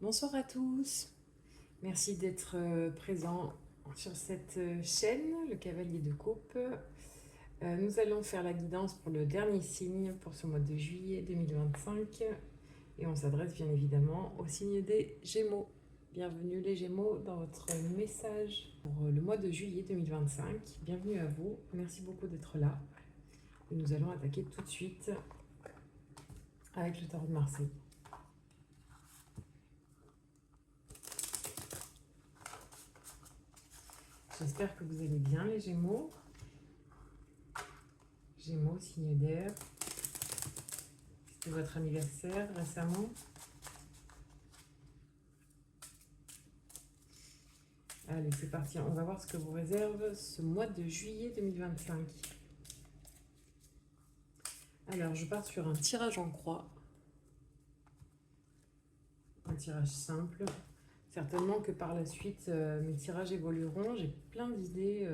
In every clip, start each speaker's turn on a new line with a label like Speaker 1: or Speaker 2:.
Speaker 1: Bonsoir à tous, merci d'être présents sur cette chaîne, le Cavalier de Coupe. Nous allons faire la guidance pour le dernier signe pour ce mois de juillet 2025 et on s'adresse bien évidemment au signe des Gémeaux. Bienvenue les Gémeaux dans votre message pour le mois de juillet 2025. Bienvenue à vous, merci beaucoup d'être là. Et nous allons attaquer tout de suite avec le tarot de Marseille. J'espère que vous allez bien les Gémeaux. Gémeaux, signe d'air. C'était votre anniversaire récemment. Allez, c'est parti. On va voir ce que vous réserve ce mois de juillet 2025. Alors, je pars sur un tirage en croix. Un tirage simple. Certainement que par la suite, mes tirages évolueront. J'ai plein d'idées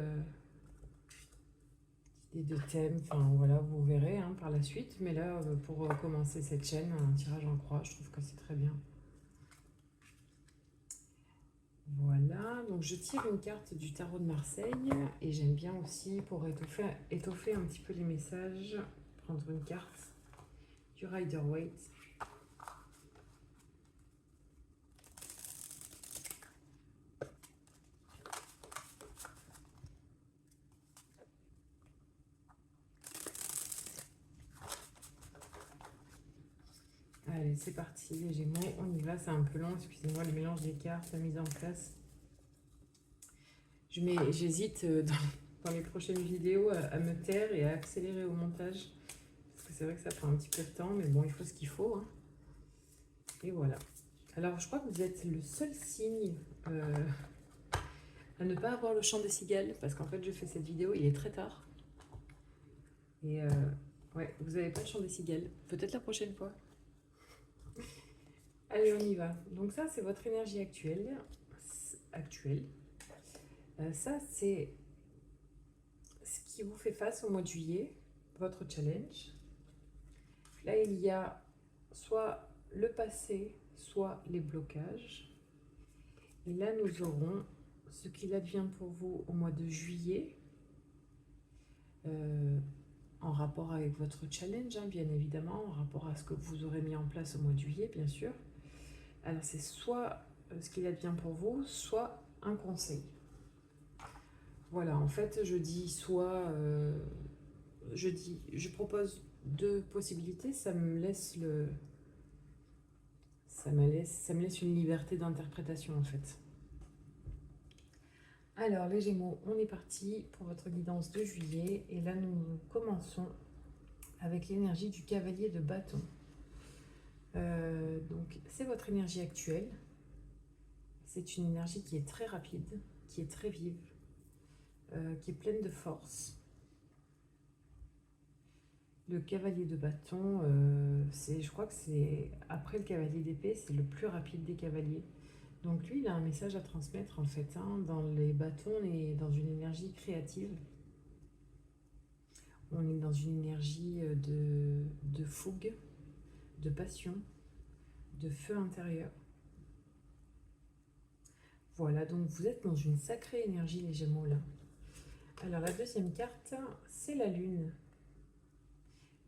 Speaker 1: de thèmes. Enfin, voilà, vous verrez par la suite. Mais là, pour commencer cette chaîne, un tirage en croix, je trouve que c'est très bien. Voilà, donc je tire une carte du tarot de Marseille et j'aime bien aussi pour étoffer un petit peu les messages, prendre une carte du Rider-Waite. Allez, c'est parti les Gémeaux, on y va, c'est un peu long, excusez-moi le mélange des cartes, la mise en place. J'hésite dans les prochaines vidéos à me taire et à accélérer au montage. Parce que c'est vrai que ça prend un petit peu de temps, mais bon, il faut ce qu'il faut. Et voilà. Alors, je crois que vous êtes le seul signe à ne pas avoir le chant des cigales. Parce qu'en fait, je fais cette vidéo, il est très tard. Et ouais, vous n'avez pas le chant des cigales. Peut-être la prochaine fois. Allez, on y va. Donc ça, c'est votre énergie actuelle. Ça, c'est ce qui vous fait face au mois de juillet, votre challenge. Là, il y a soit le passé, soit les blocages. Et là, nous aurons ce qu'il advient pour vous au mois de juillet, en rapport avec votre challenge, bien évidemment, en rapport à ce que vous aurez mis en place au mois de juillet, bien sûr. Alors, c'est soit ce qu'il advient pour vous, soit un conseil. Voilà, en fait, je dis soit... je propose deux possibilités, ça me laisse une liberté d'interprétation, en fait. Alors, les Gémeaux, on est parti pour votre guidance de juillet. Et là, nous commençons avec l'énergie du cavalier de bâton. Donc, c'est votre énergie actuelle. C'est une énergie qui est très rapide, qui est très vive, qui est pleine de force. Le cavalier de bâton, je crois que c'est après le cavalier d'épée, c'est le plus rapide des cavaliers. Donc lui, il a un message à transmettre en fait. Dans les bâtons, on est dans une énergie créative. On est dans une énergie de fougue, de passion, de feu intérieur. Voilà, donc vous êtes dans une sacrée énergie, les Gémeaux, là. Alors, la deuxième carte, c'est la Lune.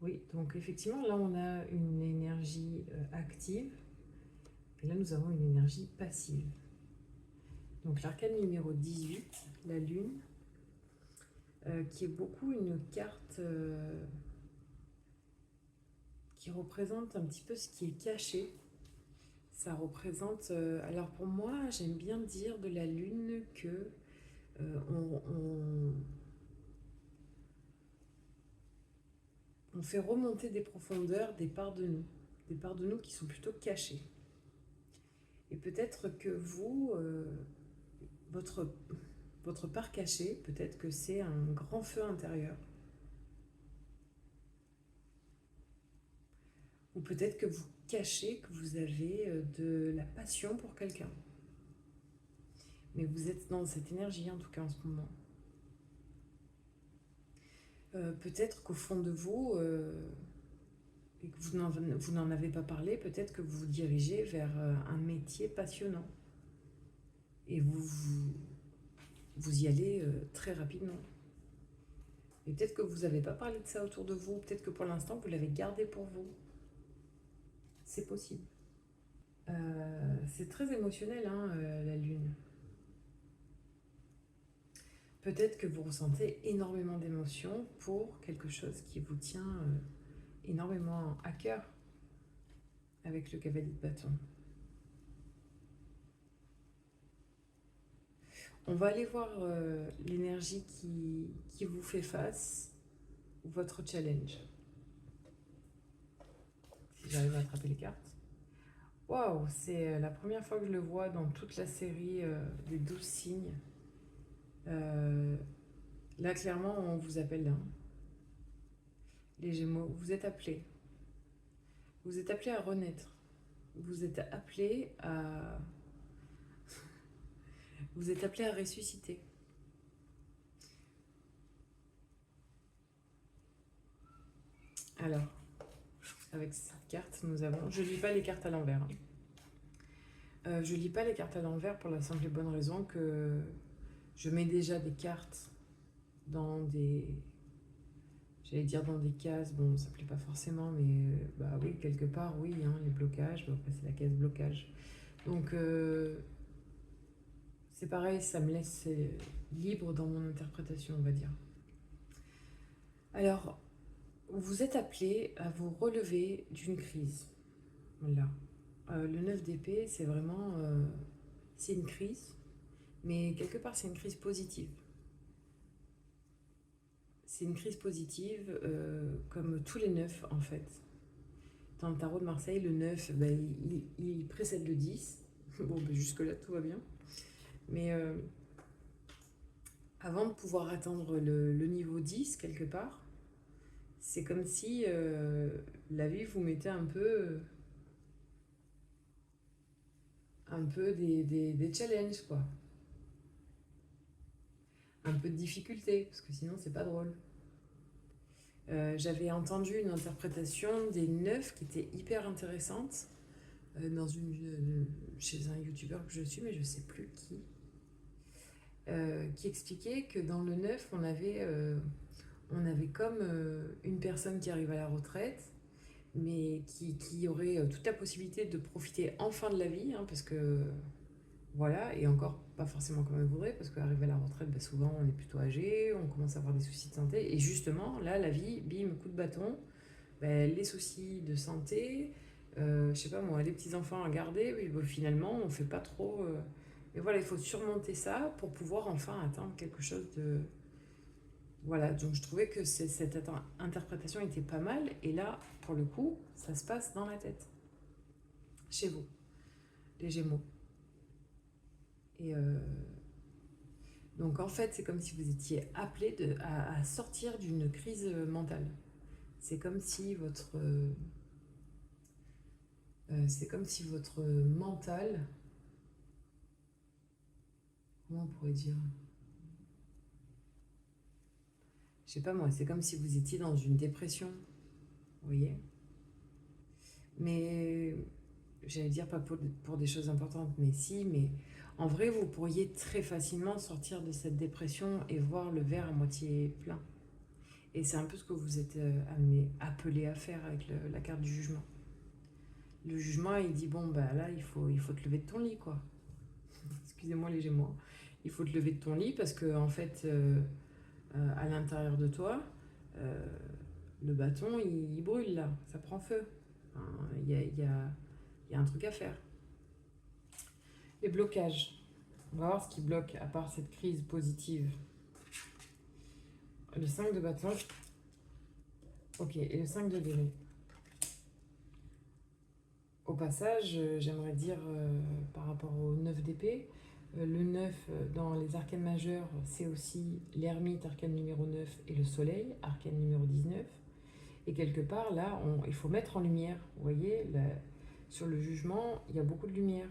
Speaker 1: Oui, donc effectivement, là, on a une énergie active. Et là, nous avons une énergie passive. Donc, l'arcane numéro 18, la Lune, qui est beaucoup une carte qui représente un petit peu ce qui est caché. Ça représente... alors pour moi, j'aime bien dire de la Lune que on fait remonter des profondeurs des parts de nous qui sont plutôt cachées. Et peut-être que vous, votre part cachée, peut-être que c'est un grand feu intérieur. Ou peut-être que vous cachez que vous avez de la passion pour quelqu'un. Mais vous êtes dans cette énergie en tout cas en ce moment. Peut-être qu'au fond de vous, et que vous n'en avez pas parlé, peut-être que vous vous dirigez vers un métier passionnant. Et vous y allez très rapidement. Et peut-être que vous n'avez pas parlé de ça autour de vous, peut-être que pour l'instant, vous l'avez gardé pour vous. C'est possible. C'est très émotionnel, hein, la Lune. Peut-être que vous ressentez énormément d'émotions pour quelque chose qui vous tient énormément à cœur avec le cavalier de bâton. On va aller voir l'énergie qui vous fait face, votre challenge. Si j'arrive à attraper les cartes. Waouh, c'est la première fois que je le vois dans toute la série des 12 signes. Là, clairement, on vous appelle, hein. Les Gémeaux, vous êtes appelés. Vous êtes appelés à renaître. Vous êtes appelés à... Vous êtes appelés à ressusciter. Alors, avec cette carte, nous avons... Je ne lis pas les cartes à l'envers. Je lis pas les cartes à l'envers pour la simple et bonne raison que je mets déjà des cartes dans des... J'allais dire dans des cases, bon, ça plaît pas forcément, mais bah oui, quelque part, oui, hein, les blocages, bon, après c'est la case blocage. Donc, c'est pareil, ça me laisse libre dans mon interprétation, on va dire. Alors, vous êtes appelé à vous relever d'une crise. Voilà. Le 9 d'épée, c'est vraiment... c'est une crise, mais quelque part, c'est une crise positive. C'est une crise positive, comme tous les 9, en fait. Dans le tarot de Marseille, le 9, ben, il précède le 10. Bon, ben, jusque-là, tout va bien. Mais avant de pouvoir atteindre le niveau 10, quelque part, c'est comme si la vie vous mettait un peu des challenges, quoi. Un peu de difficulté, parce que sinon, c'est pas drôle. J'avais entendu une interprétation des 9 qui était hyper intéressante chez un youtubeur que je suis, mais je sais plus qui expliquait que dans le 9, on avait comme une personne qui arrive à la retraite, mais qui aurait toute la possibilité de profiter enfin de la vie, hein, parce que voilà, et encore pas forcément comme elle voudrait, parce qu'arriver à la retraite, bah, souvent on est plutôt âgé, on commence à avoir des soucis de santé, et justement, là, la vie, bim, coup de bâton, bah, les soucis de santé, je sais pas moi, les petits-enfants à garder, oui, bah, finalement, on fait pas trop... mais voilà, il faut surmonter ça pour pouvoir enfin atteindre quelque chose de... Voilà, donc je trouvais que cette interprétation était pas mal, et là, pour le coup, ça se passe dans la tête, chez vous, les Gémeaux. Et donc en fait, c'est comme si vous étiez appelé à sortir d'une crise mentale. C'est comme si votre mental, comment on pourrait dire? Je sais pas moi, c'est comme si vous étiez dans une dépression, vous voyez? Mais j'allais dire pas pour des choses importantes, mais si, mais en vrai, vous pourriez très facilement sortir de cette dépression et voir le verre à moitié plein. Et c'est un peu ce que vous êtes appelé à faire avec la carte du jugement. Le jugement, il dit, bon, bah là, il faut te lever de ton lit, quoi. Excusez-moi les Gémeaux. Il faut te lever de ton lit parce que, en fait, à l'intérieur de toi, le bâton, il brûle, là. Ça prend feu. Il y a un truc à faire. Les blocages. On va voir ce qui bloque, à part cette crise positive. Le 5 de bâton. Ok, et le 5 de délai. Au passage, j'aimerais dire par rapport au 9 d'épée, le 9 dans les arcanes majeures, c'est aussi l'ermite, arcane numéro 9, et le soleil, arcane numéro 19. Et quelque part, là, il faut mettre en lumière. Vous voyez, là, sur le jugement, il y a beaucoup de lumière.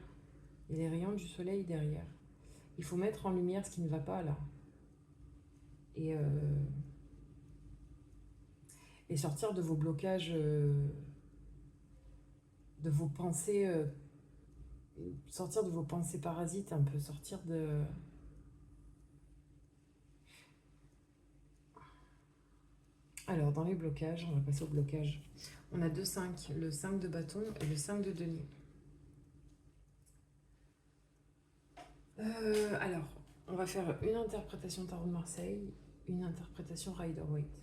Speaker 1: Il y a les rayons du soleil derrière. Il faut mettre en lumière ce qui ne va pas, là. Et sortir de vos blocages de vos pensées, sortir de vos pensées parasites, un peu sortir de... Alors, dans les blocages, on va passer au blocage. On a deux 5, le 5 de bâton et le 5 de denier. Alors, on va faire une interprétation Tarot de Marseille, une interprétation Rider-Waite.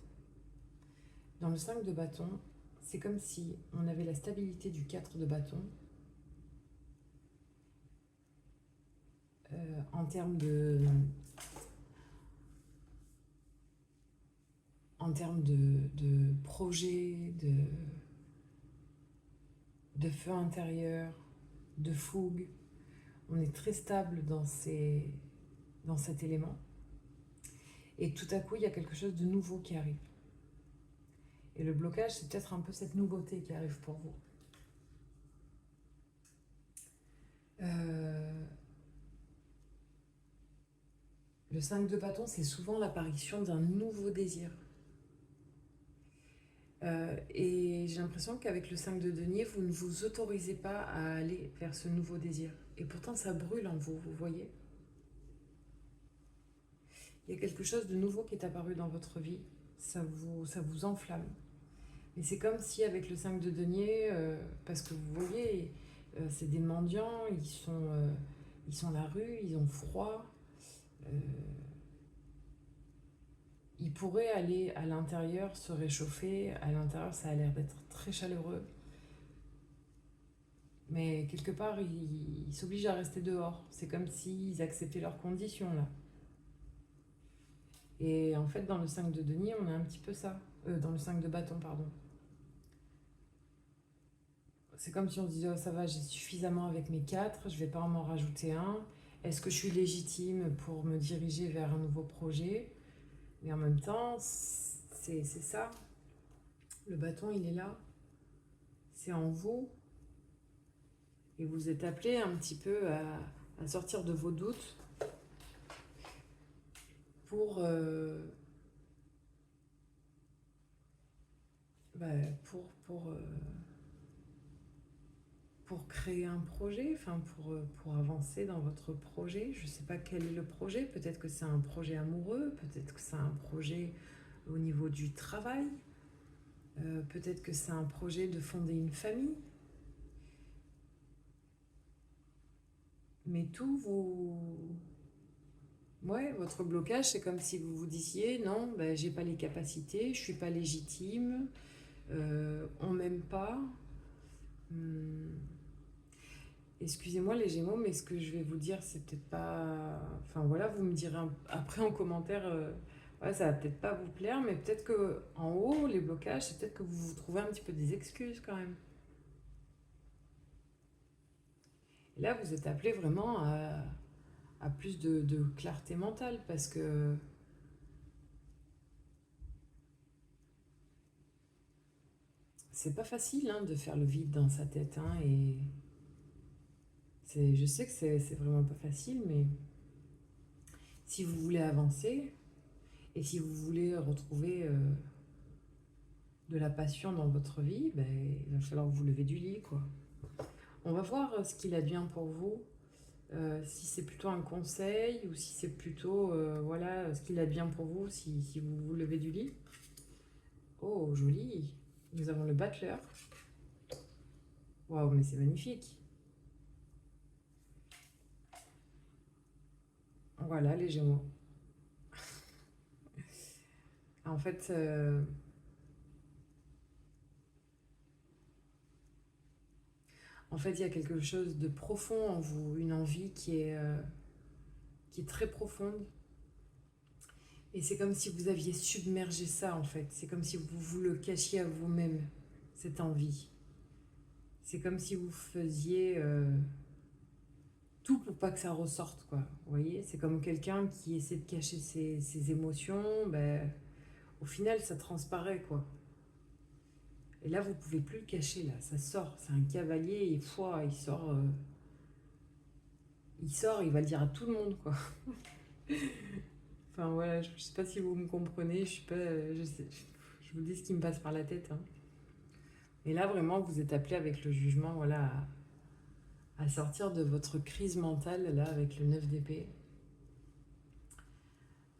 Speaker 1: Dans le 5 de bâton, c'est comme si on avait la stabilité du 4 de bâton en termes de projet, de feu intérieur, de fougue. On est très stable dans cet élément. Et tout à coup, il y a quelque chose de nouveau qui arrive. Et le blocage, c'est peut-être un peu cette nouveauté qui arrive pour vous. Le 5 de bâton, c'est souvent l'apparition d'un nouveau désir. Et j'ai l'impression qu'avec le 5 de denier, vous ne vous autorisez pas à aller vers ce nouveau désir. Et pourtant, ça brûle en vous, vous voyez. Il y a quelque chose de nouveau qui est apparu dans votre vie. Ça vous enflamme. Mais c'est comme si avec le 5 de denier, parce que vous voyez, c'est des mendiants, ils sont à la rue, ils ont froid. Ils pourraient aller à l'intérieur, se réchauffer. À l'intérieur, ça a l'air d'être très chaleureux. Mais quelque part, ils s'obligent à rester dehors. C'est comme s'ils acceptaient leurs conditions, là. Et en fait, dans le 5 de denier, on a un petit peu ça. Dans le 5 de bâton, pardon. C'est comme si on se disait, oh, ça va, j'ai suffisamment avec mes 4, je vais pas m'en rajouter un. Est-ce que je suis légitime pour me diriger vers un nouveau projet? Mais en même temps, c'est ça. Le bâton, il est là. C'est en vous. Et vous êtes appelé un petit peu à sortir de vos doutes pour, bah, pour, euh, pour créer un projet, enfin pour avancer dans votre projet. Je ne sais pas quel est le projet. Peut-être que c'est un projet amoureux, peut-être que c'est un projet au niveau du travail, peut-être que c'est un projet de fonder une famille. Mais tout vous... Ouais, votre blocage, c'est comme si vous vous disiez, non, ben, j'ai pas les capacités, je suis pas légitime, on m'aime pas. Excusez-moi les Gémeaux, mais ce que je vais vous dire, c'est peut-être pas... Enfin voilà, vous me direz après en commentaire, ouais, ça va peut-être pas vous plaire, mais peut-être que en haut, les blocages, c'est peut-être que vous vous trouvez un petit peu des excuses quand même. Et là, vous êtes appelé vraiment à plus de clarté mentale, parce que c'est pas facile hein, de faire le vide dans sa tête, hein, et je sais que c'est vraiment pas facile, mais si vous voulez avancer, et si vous voulez retrouver de la passion dans votre vie, ben, il va falloir vous lever du lit, quoi. On va voir ce qu'il advient pour vous, si c'est plutôt un conseil ou si c'est plutôt voilà, ce qu'il advient pour vous si vous vous levez du lit. Oh, joli. Nous avons le battleur. Waouh, mais c'est magnifique. Voilà, les Gémeaux. En fait, il y a quelque chose de profond en vous, une envie qui est très profonde. Et c'est comme si vous aviez submergé ça, en fait. C'est comme si vous vous le cachiez à vous-même, cette envie. C'est comme si vous faisiez tout pour pas que ça ressorte, quoi. Vous voyez, c'est comme quelqu'un qui essaie de cacher ses émotions. Ben, au final, ça transparaît, quoi. Et là, vous pouvez plus le cacher, là. Ça sort. C'est un cavalier et foi, il sort, il va le dire à tout le monde, quoi. Enfin, voilà, je sais pas si vous me comprenez. Je suis pas, je vous dis ce qui me passe par la tête, hein. Et là, vraiment, vous êtes appelé avec le jugement, voilà, à sortir de votre crise mentale, là, avec le 9 d'épée.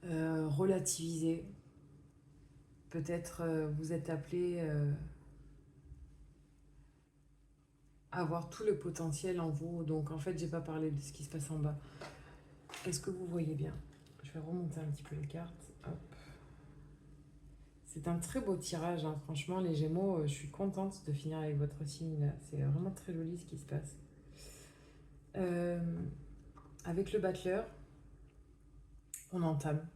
Speaker 1: Relativiser. Peut-être vous êtes appelé à avoir tout le potentiel en vous. Donc, en fait, j'ai pas parlé de ce qui se passe en bas. Est-ce que vous voyez bien? Je vais remonter un petit peu les cartes. Hop. C'est un très beau tirage, hein. Franchement, les Gémeaux, je suis contente de finir avec votre signe là. C'est vraiment très joli ce qui se passe. Avec le battleur, on entame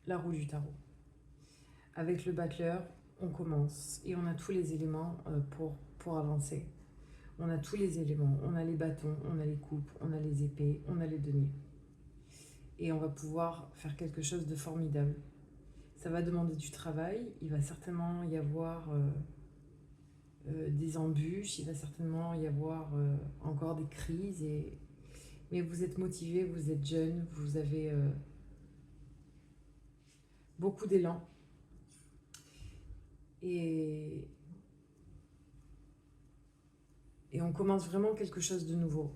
Speaker 1: la roue du tarot. Avec le battleur, on commence et on a tous les éléments pour avancer. On a tous les éléments. On a les bâtons, on a les coupes, on a les épées, on a les deniers. Et on va pouvoir faire quelque chose de formidable. Ça va demander du travail. Il va certainement y avoir des embûches. Il va certainement y avoir encore des crises. Mais vous êtes motivé, vous êtes jeune, vous avez beaucoup d'élan. Et on commence vraiment quelque chose de nouveau.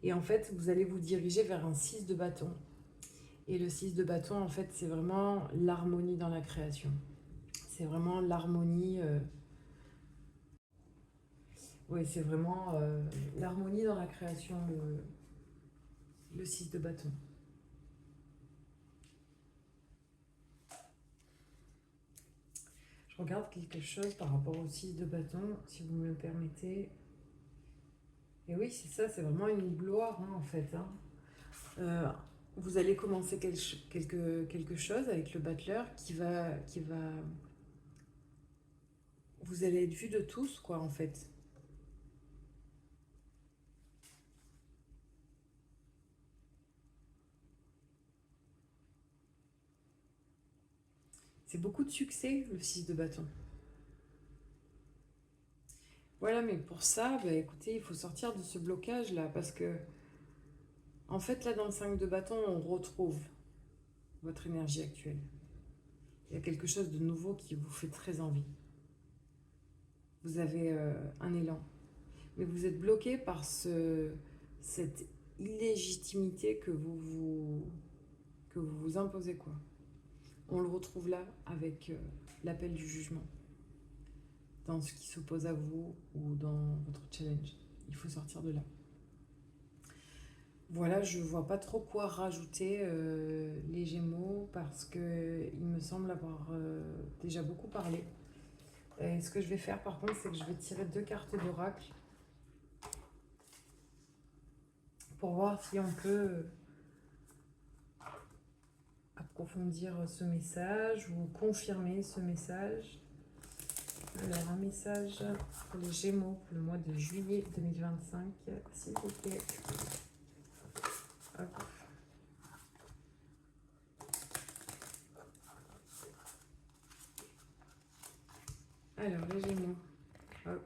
Speaker 1: Et en fait, vous allez vous diriger vers un 6 de bâton. Et le 6 de bâton, en fait, c'est vraiment l'harmonie dans la création. C'est vraiment l'harmonie. Oui, c'est vraiment l'harmonie dans la création, le 6 de bâton. Je regarde quelque chose par rapport au 6 de bâton, si vous me le permettez. Et oui, c'est ça, c'est vraiment une gloire, hein, en fait. Hein. Vous allez commencer quelque chose avec le battleur qui va... Vous allez être vu de tous, quoi, en fait. C'est beaucoup de succès, le 6 de bâton. Voilà, mais pour ça, bah, écoutez, il faut sortir de ce blocage-là, parce que, en fait, là, dans le 5 de bâton, on retrouve votre énergie actuelle. Il y a quelque chose de nouveau qui vous fait très envie. Vous avez un élan. Mais vous êtes bloqué par cette illégitimité que vous vous imposez, quoi. On le retrouve là avec l'appel du jugement. Dans ce qui s'oppose à vous ou dans votre challenge. Il faut sortir de là. Voilà, je vois pas trop quoi rajouter les Gémeaux parce que il me semble avoir déjà beaucoup parlé. Et ce que je vais faire par contre, c'est que je vais tirer 2 cartes d'oracle pour voir si on peut approfondir ce message ou confirmer ce message. Alors, un message pour les Gémeaux pour le mois de juillet 2025, s'il vous plaît. Hop. Alors, les Gémeaux. Hop.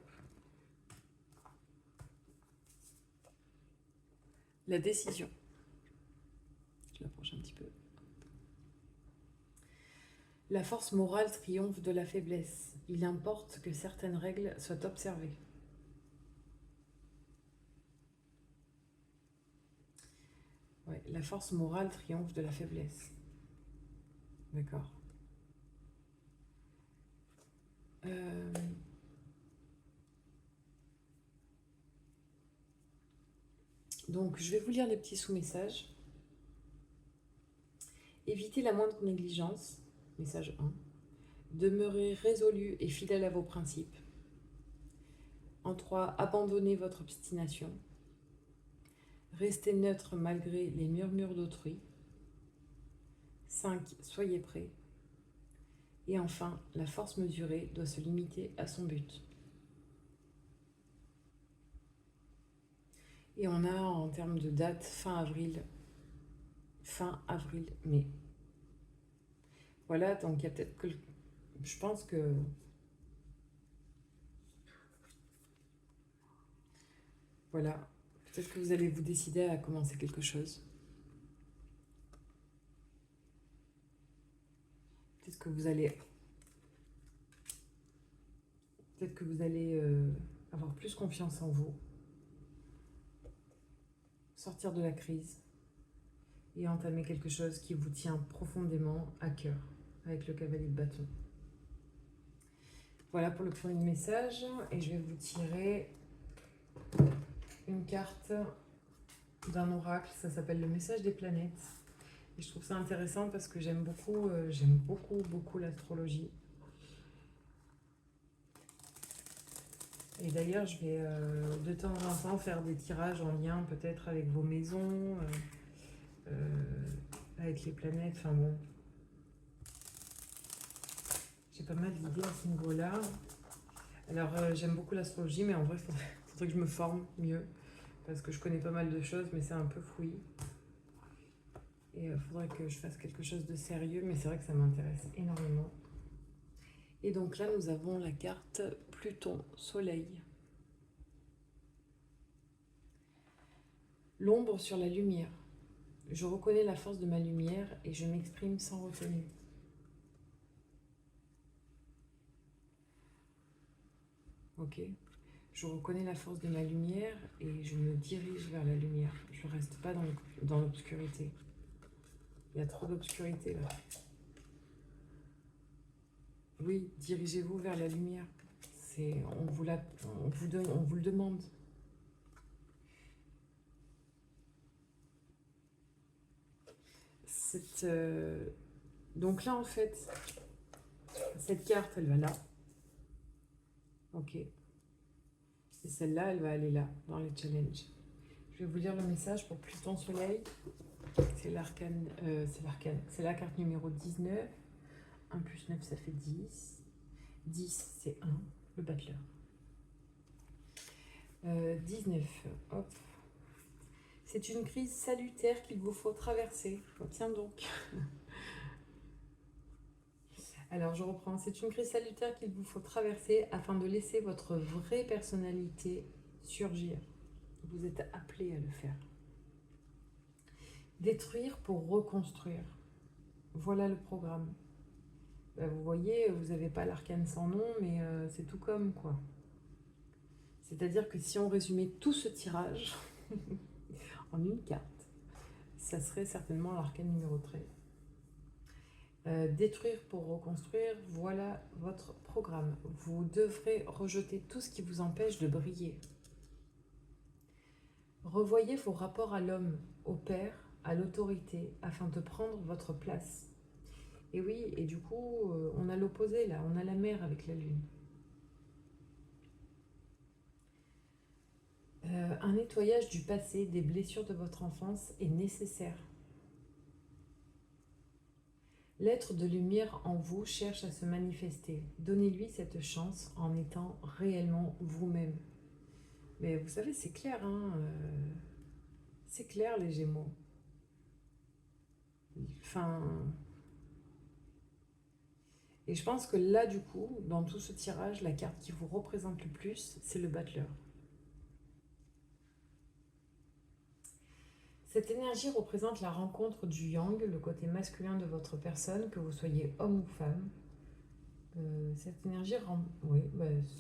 Speaker 1: La décision. Je l'approche un petit peu. La force morale triomphe de la faiblesse. Il importe que certaines règles soient observées. Ouais, la force morale triomphe de la faiblesse. D'accord. Donc, je vais vous lire les petits sous-messages. Évitez la moindre négligence. Message 1. Demeurez résolu et fidèle à vos principes. En 3. Abandonnez votre obstination. Restez neutre malgré les murmures d'autrui. 5. Soyez prêts. Et enfin, la force mesurée doit se limiter à son but. Et on a en termes de date fin avril, mai. Voilà, donc il y a peut-être que... Je pense que... Voilà, peut-être que vous allez vous décider à commencer quelque chose. Peut-être que vous allez Peut-être que vous allez avoir plus confiance en vous, sortir de la crise et entamer quelque chose qui vous tient profondément à cœur avec le cavalier de bâton. Voilà pour le premier message et je vais vous tirer une carte d'un oracle, ça s'appelle le message des planètes. Et je trouve ça intéressant parce que j'aime beaucoup l'astrologie. Et d'ailleurs, je vais de temps en temps faire des tirages en lien peut-être avec vos maisons, avec les planètes, enfin bon. J'ai pas mal d'idées à ce niveau-là. Alors, j'aime beaucoup l'astrologie, mais en vrai, il faudrait que je me forme mieux. Parce que je connais pas mal de choses, mais c'est un peu fouillis. Et il faudrait que je fasse quelque chose de sérieux, mais c'est vrai que ça m'intéresse énormément. Et donc là, nous avons la carte Pluton-Soleil. L'ombre sur la lumière. Je reconnais la force de ma lumière et je m'exprime sans retenue. Ok. Je reconnais la force de ma lumière et je me dirige vers la lumière. Je ne reste pas dans l'obscurité. Il y a trop d'obscurité là. Oui, dirigez-vous vers la lumière. On vous le demande. Donc là, en fait, cette carte, elle va là. Ok. Et celle-là, elle va aller là, dans les challenges. Je vais vous lire le message pour Pluton Soleil. C'est l'arcane, c'est la carte numéro 19. 1 plus 9, ça fait 10. 10, c'est 1, le battleur. 19, hop. C'est une crise salutaire qu'il vous faut traverser. Tiens donc. Alors, je reprends. C'est une crise salutaire qu'il vous faut traverser afin de laisser votre vraie personnalité surgir. Vous êtes appelé à le faire. Détruire pour reconstruire. Voilà le programme. Vous voyez, vous n'avez pas l'arcane sans nom, mais c'est tout comme, quoi. C'est-à-dire que si on résumait tout ce tirage en une carte, ça serait certainement l'arcane numéro 13. Détruire pour reconstruire, voilà votre programme. Vous devrez rejeter tout ce qui vous empêche de briller. Revoyez vos rapports à l'homme, au père, à l'autorité, afin de prendre votre place. Et oui, et du coup, on a l'opposé là, on a la mer avec la lune. Un nettoyage du passé, des blessures de votre enfance est nécessaire. L'être de lumière en vous cherche à se manifester. Donnez-lui cette chance en étant réellement vous-même. Mais vous savez, c'est clair, hein, c'est clair les Gémeaux. Enfin... Et je pense que là, du coup, dans tout ce tirage, la carte qui vous représente le plus, c'est le battleur. Cette énergie représente la rencontre du yang, le côté masculin de votre personne, que vous soyez homme ou femme. Cette énergie rend... Oui,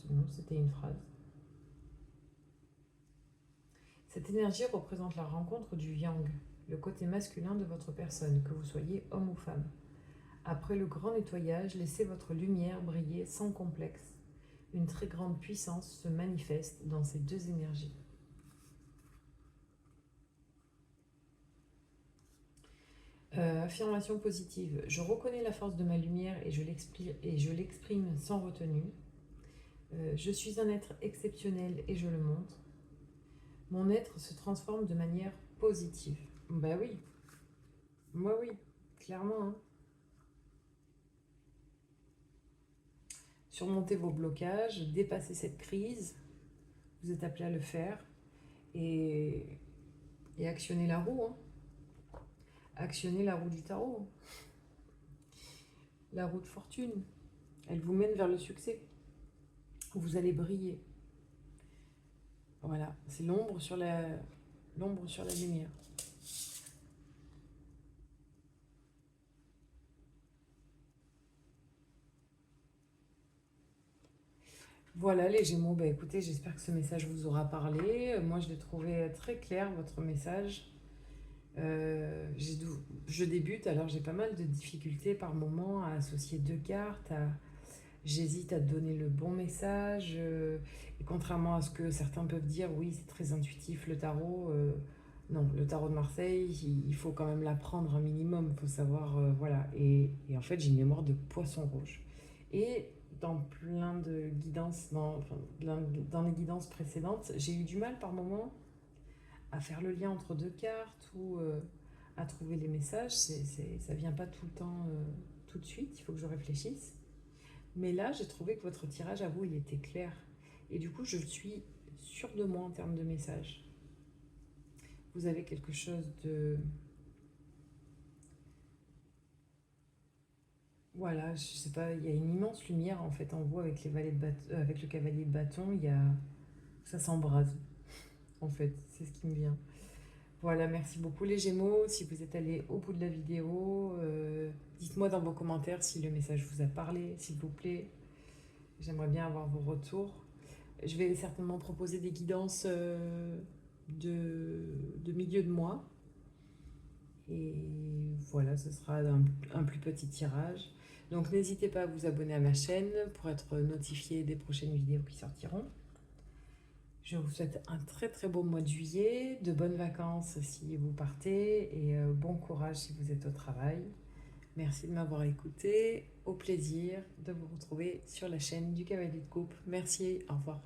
Speaker 1: non, c'était une phrase. Cette énergie représente la rencontre du yang, le côté masculin de votre personne, que vous soyez homme ou femme. Après le grand nettoyage, laissez votre lumière briller sans complexe. Une très grande puissance se manifeste dans ces deux énergies. Affirmation positive. Je reconnais la force de ma lumière et je l'exprime sans retenue. Je suis un être exceptionnel et je le montre. Mon être se transforme de manière positive. Bah oui. Moi oui, clairement. Hein. Surmonter vos blocages, dépasser cette crise. Vous êtes appelé à le faire. Et actionner la roue. Hein. Actionner la roue du tarot. La roue de fortune. Elle vous mène vers le succès. Vous allez briller. Voilà, c'est l'ombre sur la lumière. Voilà les Gémeaux, bah, écoutez, j'espère que ce message vous aura parlé. Moi, je l'ai trouvé très clair, votre message. Je débute, alors j'ai pas mal de difficultés par moment à associer deux cartes. J'hésite à donner le bon message. Et contrairement à ce que certains peuvent dire, oui, c'est très intuitif le tarot. Non, le tarot de Marseille, il faut quand même l'apprendre un minimum. Il faut savoir, voilà. Et en fait, j'ai une mémoire de poisson rouge. Et dans plein de guidances, enfin, dans les guidances précédentes, j'ai eu du mal par moment à faire le lien entre deux cartes ou à trouver les messages. Ça vient pas tout le temps, tout de suite. Il faut que je réfléchisse. Mais là, j'ai trouvé que votre tirage à vous, il était clair. Et du coup, je suis sûre de moi en termes de message. Vous avez quelque chose de... Voilà, je sais pas, il y a une immense lumière en fait en vous avec, avec le cavalier de bâton. Ça s'embrase en fait, c'est ce qui me vient. Voilà, merci beaucoup les Gémeaux. Si vous êtes allés au bout de la vidéo, dites-moi dans vos commentaires si le message vous a parlé, s'il vous plaît. J'aimerais bien avoir vos retours. Je vais certainement proposer des guidances de milieu de mois. Et voilà, ce sera un plus petit tirage. Donc n'hésitez pas à vous abonner à ma chaîne pour être notifié des prochaines vidéos qui sortiront. Je vous souhaite un très très beau mois de juillet, de bonnes vacances si vous partez et bon courage si vous êtes au travail. Merci de m'avoir écouté. Au plaisir de vous retrouver sur la chaîne du Cavalier de Coupe. Merci, au revoir.